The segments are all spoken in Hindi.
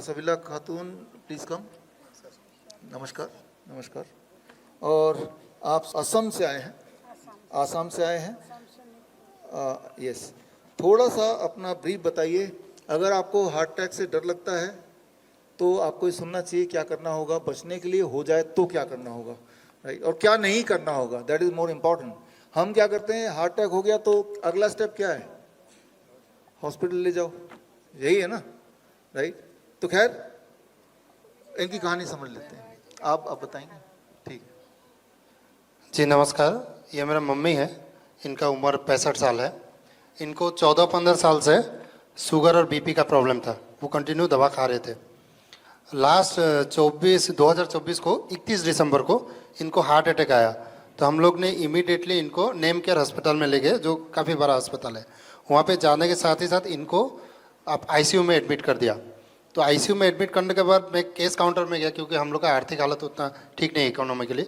सबिला खातून, प्लीज़ कम। नमस्कार। नमस्कार। और आप असम से आए हैं? आसाम से आए हैं? यस। थोड़ा सा अपना ब्रीफ बताइए। अगर आपको हार्ट अटैक से डर लगता है तो आपको ये सुनना चाहिए क्या करना होगा, बचने के लिए हो जाए तो क्या करना होगा, राइट, और क्या नहीं करना होगा, दैट इज़ मोर इम्पॉर्टेंट। हम क्या करते हैं, हार्ट अटैक हो गया तो अगला स्टेप क्या है, हॉस्पिटल ले जाओ, यही है ना, राइट। तो खैर इनकी कहानी समझ लेते हैं, आप बताएंगे? ठीक है जी नमस्कार। ये मेरा मम्मी है, इनका उम्र 65 साल है। इनको 14-15 साल से शुगर और बीपी का प्रॉब्लम था, वो कंटिन्यू दवा खा रहे थे। लास्ट 2024 को 31 दिसंबर को इनको हार्ट अटैक आया, तो हम लोग ने इमीडिएटली इनको नेम केयर हॉस्पिटल में ले गए, जो काफ़ी बड़ा अस्पताल है। वहाँ पे जाने के साथ ही साथ इनको आप आईसीयू में एडमिट कर दिया। तो आईसीयू में एडमिट करने के बाद मैं केस काउंटर में गया, क्योंकि हम लोग का आर्थिक हालत उतना ठीक नहीं है इकोनॉमिकली।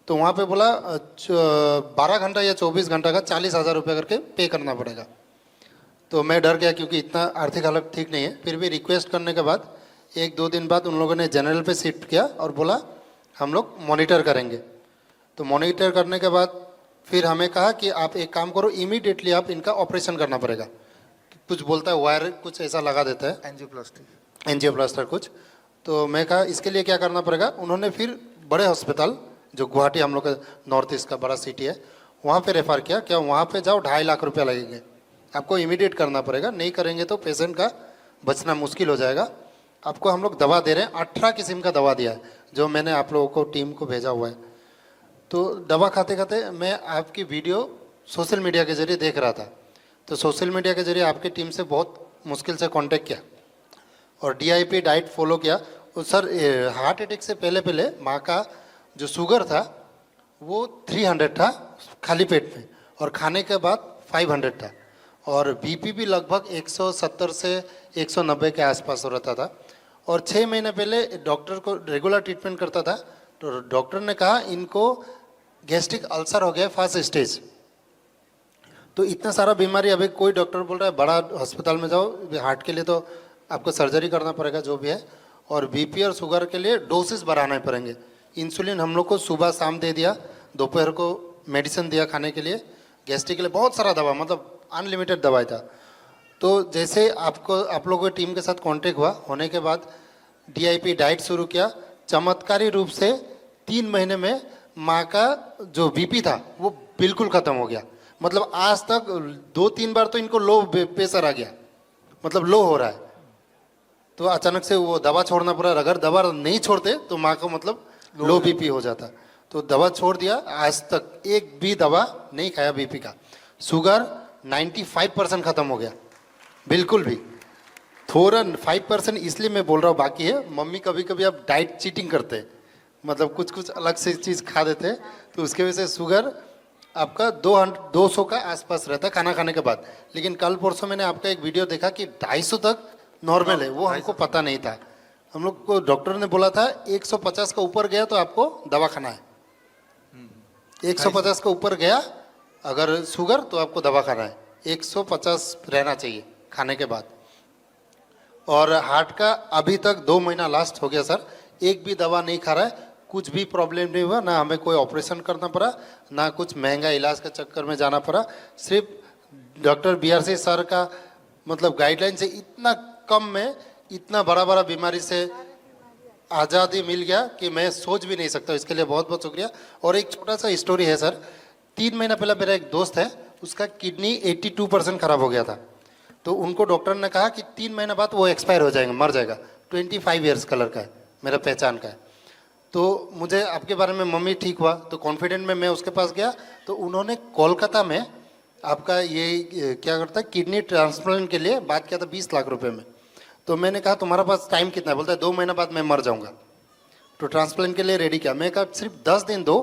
तो वहाँ पे बोला 12 घंटा या 24 घंटा का 40,000 रुपये करके पे करना पड़ेगा। तो मैं डर गया, क्योंकि इतना आर्थिक हालत ठीक नहीं है। फिर भी रिक्वेस्ट करने के बाद 1-2 दिन बाद उन लोगों ने जनरल पे शिफ्ट किया और बोला हम लोग मॉनिटर करेंगे। तो मॉनिटर करने के बाद फिर हमें कहा कि आप एक काम करो, इमीडिएटली आप इनका ऑपरेशन करना पड़ेगा। कुछ बोलता है वायर कुछ ऐसा लगा देता है, एंजियोप्लास्टर कुछ। तो मैं कहा इसके लिए क्या करना पड़ेगा। उन्होंने फिर बड़े हॉस्पिटल, जो गुवाहाटी हम लोग का नॉर्थ ईस्ट का बड़ा सिटी है, वहाँ पे रेफ़र किया। क्या वहाँ पे जाओ 2.5 लाख रुपया लगेंगे, आपको इमीडिएट करना पड़ेगा, नहीं करेंगे तो पेशेंट का बचना मुश्किल हो जाएगा। आपको हम लोग दवा दे रहे हैं, 18 किस्म का दवा दिया है, जो मैंने आप लोगों को टीम को भेजा हुआ है। तो दवा खाते खाते मैं आपकी वीडियो सोशल मीडिया के ज़रिए देख रहा था। तो सोशल मीडिया के ज़रिए आपकी टीम से बहुत मुश्किल से कांटेक्ट किया और डीआईपी डाइट फॉलो किया। और सर हार्ट अटैक से पहले पहले माँ का जो शुगर था वो 300 था खाली पेट में, और खाने के बाद 500 था, और बीपी भी लगभग 170 से 190 के आसपास रहता था। और 6 महीने पहले डॉक्टर को रेगुलर ट्रीटमेंट करता था, तो डॉक्टर ने कहा इनको गैस्ट्रिक अल्सर हो गया फर्स्ट स्टेज। तो इतना सारा बीमारी, अभी कोई डॉक्टर बोल रहा है बड़ा हॉस्पिटल में जाओ, हार्ट के लिए तो आपको सर्जरी करना पड़ेगा जो भी है, और बीपी और शुगर के लिए डोसेस बढ़ाने पड़ेंगे। इंसुलिन हम लोग को सुबह शाम दे दिया, दोपहर को मेडिसिन दिया खाने के लिए, गैस्ट्रिक के लिए बहुत सारा दवा, मतलब अनलिमिटेड दवाई था। तो जैसे आप लोगों की टीम के साथ कांटेक्ट हुआ, होने के बाद डीआईपी डाइट शुरू किया। चमत्कारी रूप से 3 महीने में माँ का जो बीपी था वो बिल्कुल ख़त्म हो गया। मतलब आज तक 2-3 बार तो इनको लो प्रेशर आ गया, मतलब लो हो रहा है। तो अचानक से वो दवा छोड़ना पड़ा, अगर दवा नहीं छोड़ते तो माँ को मतलब लो बीपी हो जाता। तो दवा छोड़ दिया, आज तक एक भी दवा नहीं खाया बीपी का। शुगर 95% ख़त्म हो गया, बिल्कुल भी। थोड़ा 5% इसलिए मैं बोल रहा हूँ, बाकी है मम्मी कभी कभी आप डाइट चीटिंग करते हैं, मतलब कुछ कुछ अलग से चीज़ खा देते हैं, तो उसके वजह से शुगर आपका 200 का आसपास रहता है खाना खाने के बाद। लेकिन कल परसों मैंने आपका एक वीडियो देखा कि 250 तक नॉर्मल है, वो हमको पता नहीं था। हम लोग को डॉक्टर ने बोला था 150 का ऊपर गया तो आपको दवा खाना है, 150 का ऊपर गया अगर शुगर तो आपको दवा खाना है, 150 रहना चाहिए खाने के बाद। और हार्ट का अभी तक 2 महीना लास्ट हो गया सर, एक भी दवा नहीं खा रहा है, कुछ भी प्रॉब्लम नहीं हुआ, ना हमें कोई ऑपरेशन करना पड़ा, ना कुछ महंगा इलाज के चक्कर में जाना पड़ा। सिर्फ डॉक्टर बीआरसी सर का मतलब गाइडलाइन से इतना कम में इतना बड़ा बड़ा बीमारी से आज़ादी मिल गया कि मैं सोच भी नहीं सकता। इसके लिए बहुत बहुत शुक्रिया। और एक छोटा सा स्टोरी है सर, 3 महीना पहले मेरा एक दोस्त है, उसका किडनी 82% खराब हो गया था। तो उनको डॉक्टर ने कहा कि 3 महीने बाद वो एक्सपायर हो जाएगा, मर जाएगा। 25 ईयर्स का लड़का है, मेरा पहचान का है। तो मुझे आपके बारे में मम्मी ठीक हुआ तो कॉन्फिडेंट में मैं उसके पास गया, तो उन्होंने कोलकाता में आपका ये क्या करता है किडनी ट्रांसप्लांट के लिए बात किया था 20 लाख रुपए में। तो मैंने कहा तुम्हारा पास टाइम कितना है, बोलता है 2 महीना बाद मैं मर जाऊंगा। तो ट्रांसप्लांट के लिए रेडी किया। मैं कहा सिर्फ 10 दिन दो,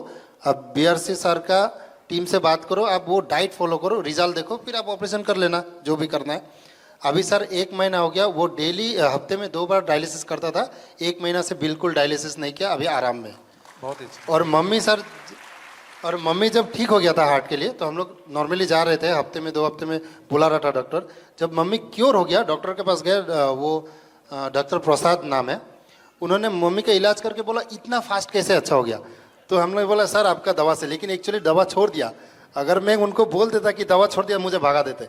अब बीआरसी सर का टीम से बात करो, आप वो डाइट फॉलो करो, रिजल्ट देखो, फिर आप ऑपरेशन कर लेना जो भी करना है। अभी सर 1 महीना हो गया, वो डेली हफ्ते में 2 बार डायलिसिस करता था, 1 महीना से बिल्कुल डायलिसिस नहीं किया, अभी आराम में। बहुत ही। और मम्मी जब ठीक हो गया था हार्ट के लिए, तो हम लोग नॉर्मली जा रहे थे, हफ्ते में 2 हफ्ते में बुला रहा था डॉक्टर। जब मम्मी क्योर हो गया, डॉक्टर के पास गए, वो डॉक्टर प्रसाद नाम है, उन्होंने मम्मी का इलाज करके बोला इतना फास्ट कैसे अच्छा हो गया। तो हमने बोला सर आपका दवा से, लेकिन एक्चुअली दवा छोड़ दिया। अगर मैं उनको बोल देता कि दवा छोड़ दिया, मुझे भगा देते।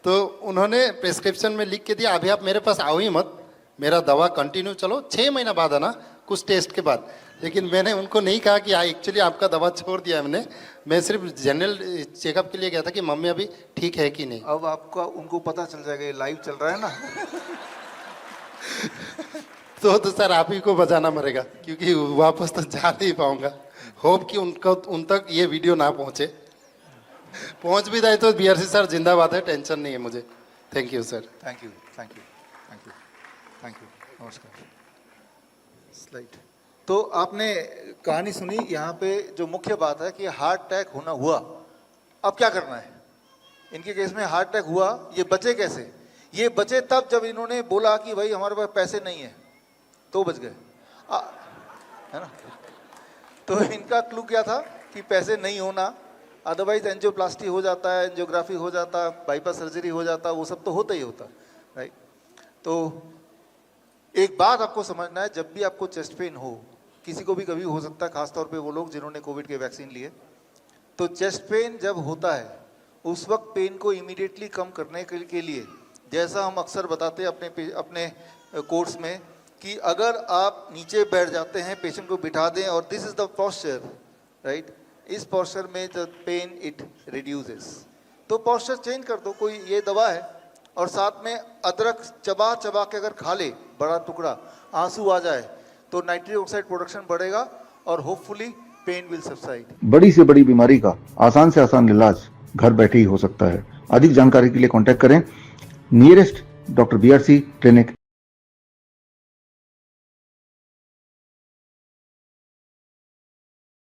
तो उन्होंने प्रिस्क्रिप्शन में लिख के दिया अभी आप मेरे पास आओ ही मत, मेरा दवा कंटिन्यू चलो, 6 महीना बाद आना कुछ टेस्ट के बाद। लेकिन मैंने उनको नहीं कहा कि एक्चुअली आपका दवा छोड़ दिया हमने, मैं सिर्फ जनरल चेकअप के लिए गया था कि मम्मी अभी ठीक है कि नहीं। अब आपका उनको पता चल जाएगा ये लाइव चल रहा है ना। तो सर आप ही को बचाना पड़ेगा, क्योंकि वापस तो जा नहीं पाऊंगा। होप कि उन तक ये वीडियो ना पहुंचे, पहुंच भी जाए तो बीआरसी सर जिंदाबाद है, टेंशन नहीं है मुझे। Thank you sir. Thank you thank you thank you thank you. नमस्कार। स्लाइड। तो आपने कहानी सुनी, यहाँ पे जो मुख्य बात है कि हार्ट अटैक होना हुआ, अब क्या करना है। इनके केस में हार्ट अटैक हुआ, ये बचे कैसे? ये बचे तब जब इन्होंने बोला कि भाई हमारे पास पैसे नहीं है, तो बच गए, है ना। तो इनका क्लू क्या था कि पैसे नहीं होना, अदरवाइज एंजियोप्लास्टी हो जाता है, एंजियोग्राफी हो जाता है, बाईपास सर्जरी हो जाता, वो सब तो होता ही होता, राइट। तो एक बात आपको समझना है, जब भी आपको चेस्ट पेन हो, किसी को भी कभी हो सकता है, खासतौर पे वो लोग जिन्होंने कोविड के वैक्सीन लिए, तो चेस्ट पेन जब होता है उस वक्त पेन को इमीडिएटली कम करने के लिए, जैसा हम अक्सर बताते हैं अपने कोर्स में, कि अगर आप नीचे बैठ जाते हैं, पेशेंट को बिठा दें और this is the posture, right, इस पोस्चर में द पेन इट रिड्यूसेस। तो पोस्चर चेंज कर दो, कोई ये दवा है, और साथ में अदरक चबा चबा के अगर खा ले बड़ा टुकड़ा, आंसू आ जाए, तो नाइट्रिक ऑक्साइड प्रोडक्शन बढ़ेगा और होपफुली पेन विल सबसाइड। बड़ी से बड़ी बीमारी का आसान से आसान इलाज घर बैठे ही हो सकता है। अधिक जानकारी के लिए कांटेक्ट करें नियरेस्ट डॉक्टर बीआरसी क्लिनिक।